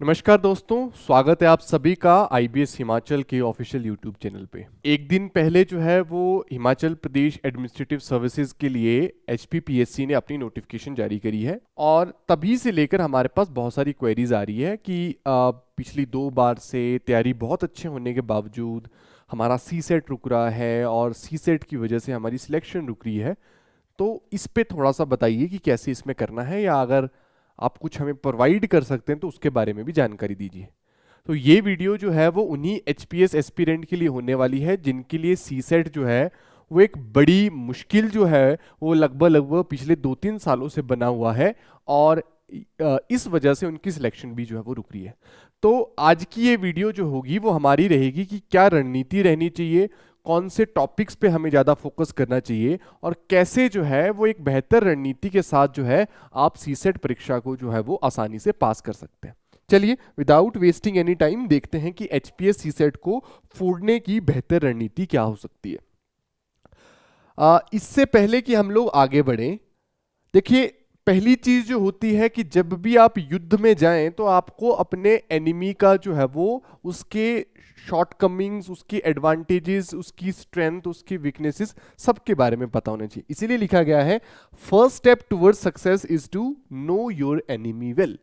नमस्कार दोस्तों, स्वागत है आप सभी का आईबीएस हिमाचल के ऑफिशियल यूट्यूब चैनल पे। एक दिन पहले जो है वो हिमाचल प्रदेश एडमिनिस्ट्रेटिव सर्विसेज के लिए एचपीपीएससी ने अपनी नोटिफिकेशन जारी करी है और तभी से लेकर हमारे पास बहुत सारी क्वेरीज आ रही है कि पिछली 2 बार से तैयारी बहुत अच्छे होने के बावजूद हमारा सी सेट रुक रहा है और सी सेट की वजह से हमारी सिलेक्शन रुक रही है। तो इस पे थोड़ा सा बताइए कि कैसे इसमें करना है, या अगर आप कुछ हमें प्रोवाइड कर सकते हैं तो उसके बारे में भी जानकारी दीजिए। तो ये वीडियो जो है वो उन्हीं एचपीएस एस्पिरेंट के लिए होने वाली है जिनके लिए सी सेट जो है वो एक बड़ी मुश्किल जो है वो लगभग लगभग पिछले 2-3 सालों से बना हुआ है और इस वजह से उनकी सिलेक्शन भी जो है वो रुक रही है। तो आज की ये वीडियो जो होगी वो हमारी रहेगी कि क्या रणनीति रहनी चाहिए, कौन से टॉपिक्स पे हमें ज़्यादा फोकस करना चाहिए और कैसे जो है वो एक बेहतर रणनीति के साथ जो है आप सीसेट परीक्षा को जो है वो आसानी से पास कर सकते हैं। चलिए विदाउट वेस्टिंग एनी टाइम देखते हैं कि एचपीएस सीसेट को फोड़ने की बेहतर रणनीति क्या हो सकती है। इससे पहले कि हम लोग आगे बढ़ें, देखिए पहली चीज जो होती है कि जब भी आप युद्ध में जाएं तो आपको अपने एनिमी का जो है वो उसके शॉर्टकमिंग्स, उसकी एडवांटेजेस, उसकी स्ट्रेंथ, उसकी वीकनेसेस सबके बारे में पता होना चाहिए। इसीलिए लिखा गया है first step towards success is to know your enemy well.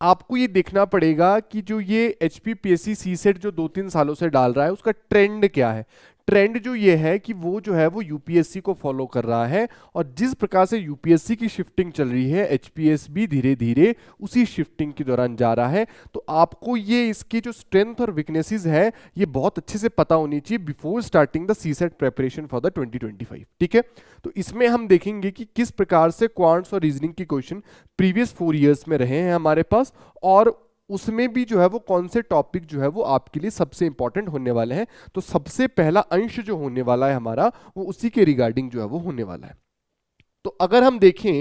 आपको ये देखना पड़ेगा कि जो ये एचपीपीएससी सीसेट जो 2-3 सालों से डाल रहा है उसका ट्रेंड क्या है। ट्रेंड जो ये है कि वो जो है वो यूपीएससी को फॉलो कर रहा है और जिस प्रकार से यूपीएससी की शिफ्टिंग चल रही है एचपीएस भी धीरे धीरे उसी शिफ्टिंग के दौरान जा रहा है। तो आपको ये इसकी जो स्ट्रेंथ और वीकनेसेस है ये बहुत अच्छे से पता होनी चाहिए before starting the CSAT preparation for the 2025। ठीक है, तो इसमें हम देखेंगे कि किस प्रकार से क्वांट्स और रीजनिंग के क्वेश्चन प्रीवियस 4 इयर्स में रहे हैं हमारे पास और उसमें भी जो है वो कौन से टॉपिक जो है वो आपके लिए सबसे इंपॉर्टेंट होने वाले हैं। तो सबसे पहला अंश जो होने वाला है हमारा वो उसी के रिगार्डिंग जो है वो होने वाला है। तो अगर हम देखें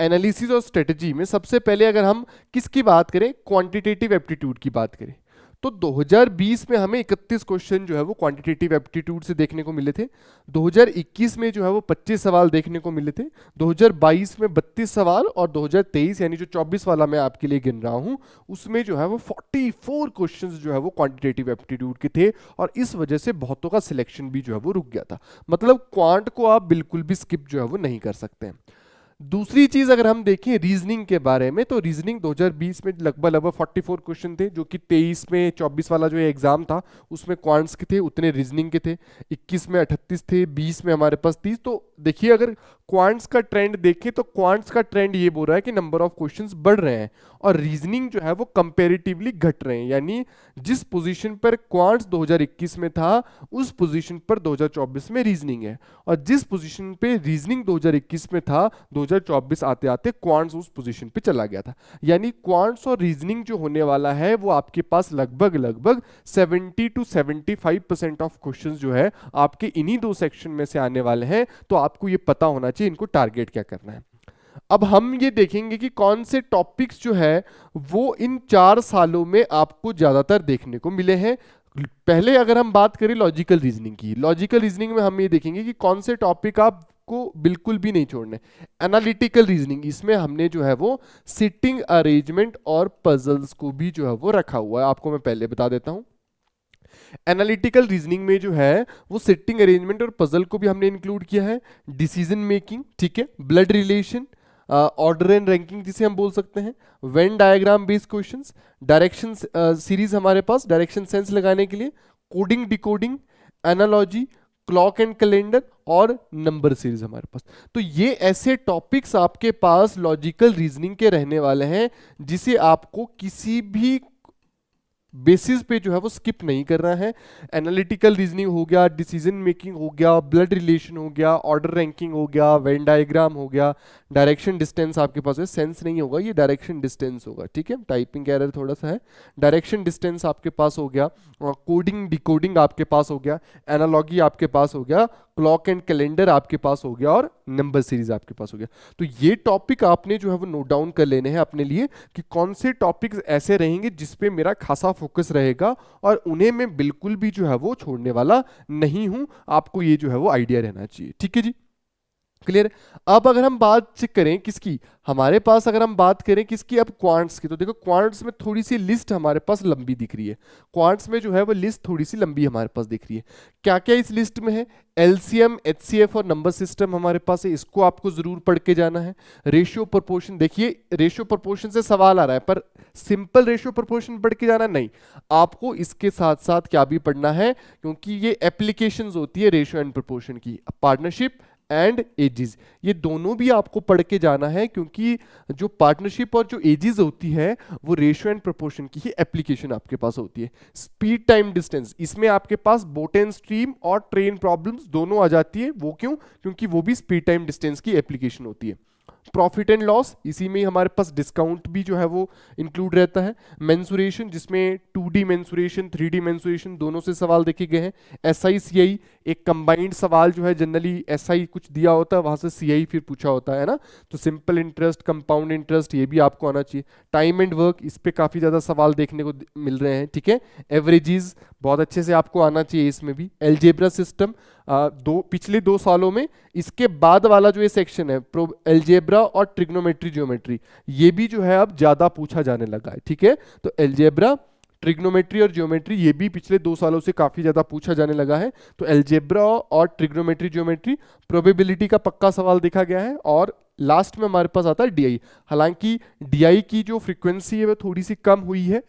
एनालिसिस और स्ट्रेटजी में सबसे पहले अगर हम किसकी बात करें, क्वांटिटेटिव एप्टीट्यूड की बात करें, तो 2020 में हमें 31 क्वेश्चन जो है वो क्वांटिटेटिव एप्टीट्यूड से देखने को मिले थे। 2021 में जो है वो 25 सवाल देखने को मिले थे। 2022 में 32 सवाल और 2023 यानी जो 24 वाला मैं आपके लिए गिन रहा हूं उसमें जो है वो 44 क्वेश्चंस जो है वो क्वांटिटेटिव एप्टीट्यूड के थे और इस वजह से बहुतों का सिलेक्शन भी जो है वो रुक गया था। मतलब क्वांट को आप बिल्कुल भी स्किप जो है वो नहीं कर सकते हैं। दूसरी चीज अगर हम देखें रीजनिंग के बारे में, तो रीजनिंग 2020 में लगभग लगभग 44 क्वेश्चन थे, जो कि 23 में 24 वाला जो एग्जाम था उसमें क्वांट्स के थे उतने रीजनिंग के थे। 21 में 38 थे, 20 में हमारे पास 30। तो देखिए अगर क्वांट्स का ट्रेंड देखें तो क्वांट्स का ट्रेंड ये बोल रहा है कि नंबर ऑफ क्वेश्चंस बढ़ रहे हैं और रीजनिंग जो है वो कंपेरेटिवली घट रहे हैं। यानी जिस पोजीशन पर क्वांट्स 2021 में था उस पोजीशन पर 2024 में रीजनिंग है और जिस पोजीशन पे रीजनिंग 2021 में था 2024 आते आते क्वांट्स उस पोजीशन पे चला गया था। यानी क्वांट्स और रीजनिंग जो होने वाला है वो आपके पास लगभग लगभग 70 to 75% ऑफ क्वेश्चंस जो है आपके इन्हीं 2 सेक्शन में से आने वाले हैं। तो आपको ये पता होना चाहिए इनको टारगेट क्या करना है। अब हम ये देखेंगे कि कौन से टॉपिक्स जो है वो इन 4 सालों में आपको ज्यादातर देखने को मिले हैं। पहले अगर हम बात करें लॉजिकल रीजनिंग की, लॉजिकल रीजनिंग में हम ये देखेंगे कि कौन से टॉपिक आपको बिल्कुल भी नहीं छोड़ने। एनालिटिकल रीजनिंग, इसमें हमने जो है वो सिटिंग अरेंजमेंट और पजल्स को भी जो है वो रखा हुआ है। आपको मैं पहले बता देता हूं, एनालिटिकल रीजनिंग में जो है वो सिटिंग अरेंजमेंट और पजल को भी हमने इंक्लूड किया है। डिसीजन मेकिंग, ठीक है, blood relation, order and ranking जिसे हम बोल सकते हैं, Venn diagram based questions, direction series हमारे पास डायरेक्शन सेंस लगाने के लिए, coding decoding, analogy, clock and calendar और नंबर सीरीज हमारे पास। तो ये ऐसे टॉपिक्स आपके पास लॉजिकल रीजनिंग के रहने वाले हैं जिसे आपको किसी भी बेसिस पे जो है वो स्किप नहीं करना है। एनालिटिकल रीजनिंग हो गया, डिसीजन मेकिंग हो गया, ब्लड रिलेशन हो गया, ऑर्डर रैंकिंग हो गया, वेन डायग्राम हो गया, डायरेक्शन डिस्टेंस आपके पास है, सेंस नहीं होगा ये डायरेक्शन डिस्टेंस होगा, ठीक है, टाइपिंग एरर थोड़ा सा है। डायरेक्शन डिस्टेंस आपके पास हो गया, कोडिंग डिकोडिंग आपके पास हो गया, एनालॉजी आपके पास हो गया, क्लॉक एंड कैलेंडर आपके पास हो गया और नंबर सीरीज आपके पास हो गया। तो ये टॉपिक आपने जो है वो नोट डाउन कर लेने हैं अपने लिए कि कौन से टॉपिक्स ऐसे रहेंगे जिसपे मेरा खासा फोकस रहेगा और उन्हें मैं बिल्कुल भी जो है वो छोड़ने वाला नहीं हूं। आपको ये जो है वो आइडिया रहना चाहिए, ठीक है जी। क्लियर। अब अगर हम बात करें किसकी, हमारे पास अगर हम बात करें किसकी, अब क्वांट्स की, तो देखो क्वांट्स में थोड़ी सी लिस्ट हमारे पास लंबी दिख रही है। क्वांट्स में जो है वो लिस्ट थोड़ी सी लंबी हमारे पास दिख रही है। क्या क्या इस लिस्ट में है, एलसीएम, एचसीएफ और नंबर सिस्टम हमारे पास है, इसको आपको जरूर पढ़ के जाना है। रेशियो प्रोपोर्शन, देखिए रेशियो प्रोपोर्शन से सवाल आ रहा है, पर सिंपल रेशियो प्रोपोर्शन पढ़ के जाना नहीं, आपको इसके साथ साथ क्या भी पढ़ना है, क्योंकि ये एप्लीकेशंस होती है रेशियो एंड प्रोपोर्शन की, पार्टनरशिप एंड एजिज, ये दोनों भी आपको पढ़ के जाना है, क्योंकि जो पार्टनरशिप और जो एजिज होती है वो रेशियो एंड प्रोपोर्शन की ही एप्लीकेशन आपके पास होती है। स्पीड टाइम डिस्टेंस, इसमें आपके पास बोट एंड स्ट्रीम और ट्रेन प्रॉब्लम्स दोनों आ जाती है, वो क्यों, क्योंकि वो भी स्पीड टाइम डिस्टेंस की एप्लीकेशन होती है। प्रॉफिट एंड लॉस, इसी में हमारे पास डिस्काउंट भी जो है वो इंक्लूड रहता है। मेंसुरेशन, जिसमें 2D मेंसुरेशन 3D मेंसुरेशन दोनों से सवाल देखे गए हैं। एसआई सीआई, एक कंबाइंड सवाल जो है, जनरली एसआई कुछ दिया होता है, वहां से सीआई फिर पूछा होता है ना, तो सिंपल इंटरेस्ट, कंपाउंड इंटरेस्ट, ये भी आपको आना चाहिए। टाइम एंड वर्क, इस पे काफी ज्यादा सवाल देखने को मिल रहे हैं, ठीक है। एवरेजेस बहुत अच्छे से आपको आना चाहिए इसमें भी। एलजेब्रा सिस्टम, पिछले 2 सालों में, इसके बाद वाला जो ये सेक्शन है एलजेब्रा और ट्रिग्नोमेट्री ज्योमेट्री, ये भी जो है अब ज्यादा पूछा जाने लगा है, ठीक है। तो एलजेब्रा, ट्रिग्नोमेट्री और ज्योमेट्री, ये भी पिछले 2 सालों से काफी ज्यादा पूछा जाने लगा है। तो एलजेब्रा और ट्रिग्नोमेट्री ज्योमेट्री, प्रोबेबिलिटी का पक्का सवाल देखा गया है। और लास्ट में हमारे पास आता है डीआई। हालांकि डीआई की जो फ्रीक्वेंसी है वो थोड़ी सी कम हुई है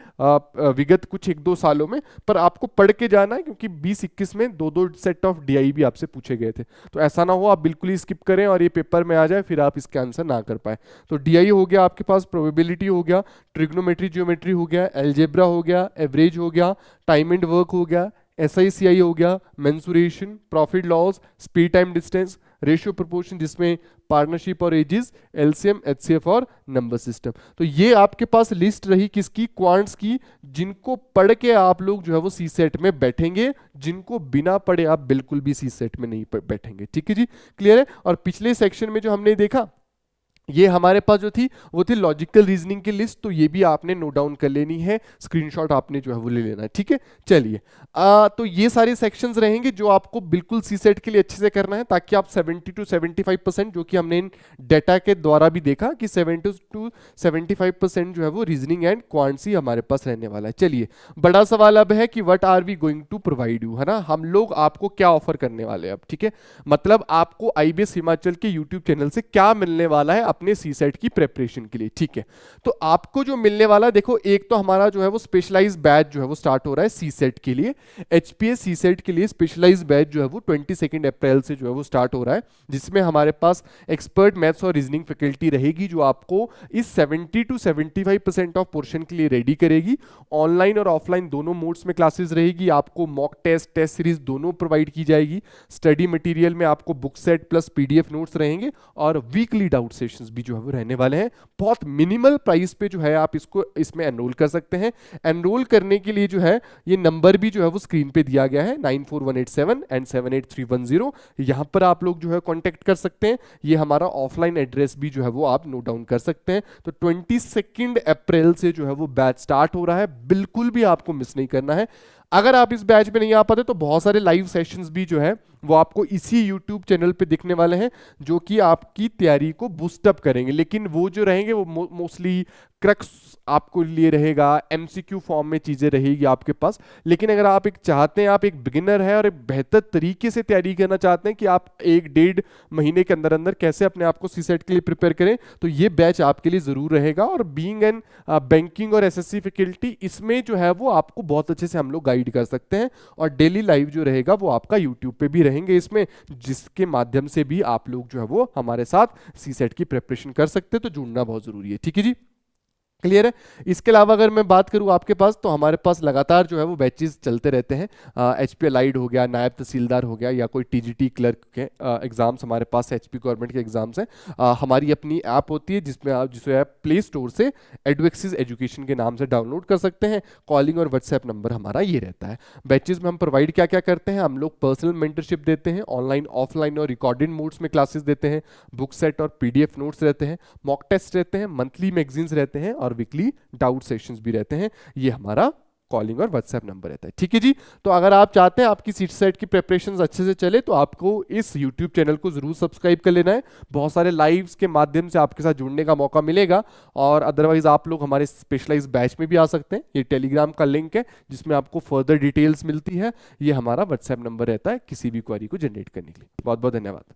विगत कुछ 1-2 सालों में, पर आपको पढ़ के जाना है, क्योंकि 20-21 में 2-2 सेट ऑफ डीआई भी आपसे पूछे गए थे। तो ऐसा ना हो आप बिल्कुल ही स्किप करें और ये पेपर में आ जाए फिर आप इसके आंसर ना कर पाए। तो डीआई हो गया आपके पास, प्रोबेबिलिटी हो गया, ट्रिग्नोमेट्री ज्योमेट्री हो गया, एलजेब्रा हो गया, एवरेज हो गया, टाइम एंड वर्क हो गया, एसआईसीआई हो गया, mensuration, profit loss, speed time distance, ratio proportion जिसमें पार्टनरशिप और एजिस, एलसीएम, एचसीएफ और नंबर सिस्टम। तो ये आपके पास लिस्ट रही किसकी, क्वांट्स की, जिनको पढ़ के आप लोग जो है वो सी सेट में बैठेंगे, जिनको बिना पढ़े आप बिल्कुल भी सी सेट में नहीं बैठेंगे, ठीक है जी, क्लियर है। और पिछले सेक्शन में जो हमने देखा, ये हमारे पास जो थी वो थी लॉजिकल रीजनिंग की लिस्ट, तो ये भी आपने नोट डाउन कर लेनी है, स्क्रीनशॉट आपने जो है वो ले लेना है, ठीक है। चलिए, तो ये सारे सेक्शंस रहेंगे जो आपको बिल्कुल सी सेट के लिए अच्छे से करना है, ताकि आप 70 to 75%, जो कि हमने इन डेटा के द्वारा भी देखा कि 70 to 75% जो है वो रीजनिंग एंड क्वांट्स ही हमारे पास रहने वाला है। चलिए, बड़ा सवाल अब है कि what are we going to provide you, है ना, हम लोग आपको क्या ऑफर करने वाले हैं अब, ठीक है। मतलब आपको आईबीएस हिमाचल के यूट्यूब चैनल से क्या मिलने वाला है अपने सी सेट की प्रिपरेशन के लिए, ठीक है। तो आपको जो मिलने वाला, देखो एक तो हमारा जो है वो स्पेशलाइज बैच जो है वो स्टार्ट हो रहा है सी सेट के लिए, एचपीएस सी सेट के लिए स्पेशलाइज बैच जो है वो 22 अप्रैल से जो है वो स्टार्ट हो रहा है, जिसमें हमारे पास एक्सपर्ट मैथ्स और रीजनिंग फैकल्टी रहेगी, जो आपको इस 70 to 75% ऑफ पोर्शन के लिए रेडी करेगी। ऑनलाइन और ऑफलाइन दोनों मोड्स में क्लासेस रहेगी, आपको मॉक टेस्ट, टेस्ट सीरीज दोनों प्रोवाइड की जाएगी। स्टडी मटेरियल में आपको book set plus PDF notes रहेंगे, और वीकली डाउट सेशंस भी जो है वो रहने वाले हैं। बहुत मिनिमल प्राइस पे जो है आप इसको इसमें एनरोल कर सकते हैं। एनरोल करने के लिए जो है ये नंबर भी जो है वो स्क्रीन पे दिया गया है, 94187 एंड 78310, यहां पर आप लोग जो है कांटेक्ट कर सकते हैं। ये हमारा ऑफलाइन एड्रेस भी जो है वो आप नोट डाउन कर सकते हैं। तो 22 अप्रैल से जो है वो बैच स्टार्ट हो रहा है, बिल्कुल भी आपको मिस नहीं करना है। अगर आप इस बैच में नहीं आ पाते तो बहुत सारे लाइव सेशंस भी जो है वो आपको इसी यूट्यूब चैनल पे दिखने वाले हैं, जो कि आपकी तैयारी को बूस्टअप करेंगे। लेकिन वो जो रहेंगे वो मोस्टली क्रक्स आपको लिए रहेगा, एमसीक्यू फॉर्म में चीजें रहेगी आपके पास। लेकिन अगर आप एक चाहते हैं, आप एक बिगिनर है और एक बेहतर तरीके से तैयारी करना चाहते हैं कि आप 1-1.5 महीने के अंदर अंदर कैसे अपने आप को सी सेट के लिए प्रिपेयर करें, तो ये बैच आपके लिए जरूर रहेगा। और बीइंग एन बैंकिंग और एसएससी फैकल्टी, इसमें जो है वो आपको बहुत अच्छे से हम लोग गाइड कर सकते हैं। और डेली लाइव जो रहेगा वो आपका यूट्यूब पे भी रहेंगे इसमें, जिसके माध्यम से भी आप लोग जो है वो हमारे साथ सी सेट की प्रिपरेशन कर सकते हैं। तो जुड़ना बहुत जरूरी है, ठीक है जी, क्लियर है। इसके अलावा अगर मैं बात करूं आपके पास, तो हमारे पास लगातार जो है वो बैचेस चलते रहते हैं। एचपी अलाइड हो गया, नायब तहसीलदार हो गया, या कोई टीजीटी क्लर्क के एग्जाम्स हमारे पास एचपी गवर्नमेंट के एग्जाम्स हैं। हमारी अपनी ऐप होती है जिसमें आप प्ले स्टोर से एडवेक्सिस एजुकेशन के नाम से डाउनलोड कर सकते हैं। कॉलिंग और व्हाट्सएप नंबर हमारा ये रहता है। बैचेस में हम प्रोवाइड क्या क्या करते हैं, हम लोग पर्सनल मेंटरशिप देते हैं, ऑनलाइन ऑफलाइन और रिकॉर्डेड मोड्स में क्लासेस देते हैं, बुक सेट और पीडीएफ नोट्स रहते हैं, मॉक टेस्ट रहते हैं, मंथली मैगजीन्स रहते हैं, और वीकली डाउट सेशंस भी रहते हैं। ये हमारा कॉलिंग और व्हाट्सएप नंबर रहता है। ठीक है जी। तो अगर आप चाहते हैं आपकी सीट सेट की प्रिपरेशंस अच्छे से चले तो आपको इस यूट्यूब चैनल को जरूर सब्सक्राइब कर लेना है। बहुत सारे लाइव्स के माध्यम से आपके साथ जुड़ने का मौका मिलेगा। और अदरवाइज आप लोग हमारे स्पेशलाइज बैच में भी आ सकते हैं। ये टेलीग्राम का लिंक है जिसमें आपको फर्दर डिटेल्स मिलती है। ये हमारा व्हाट्सएप नंबर रहता है किसी भी क्वेरी को जनरेट करने के लिए। बहुत बहुत धन्यवाद।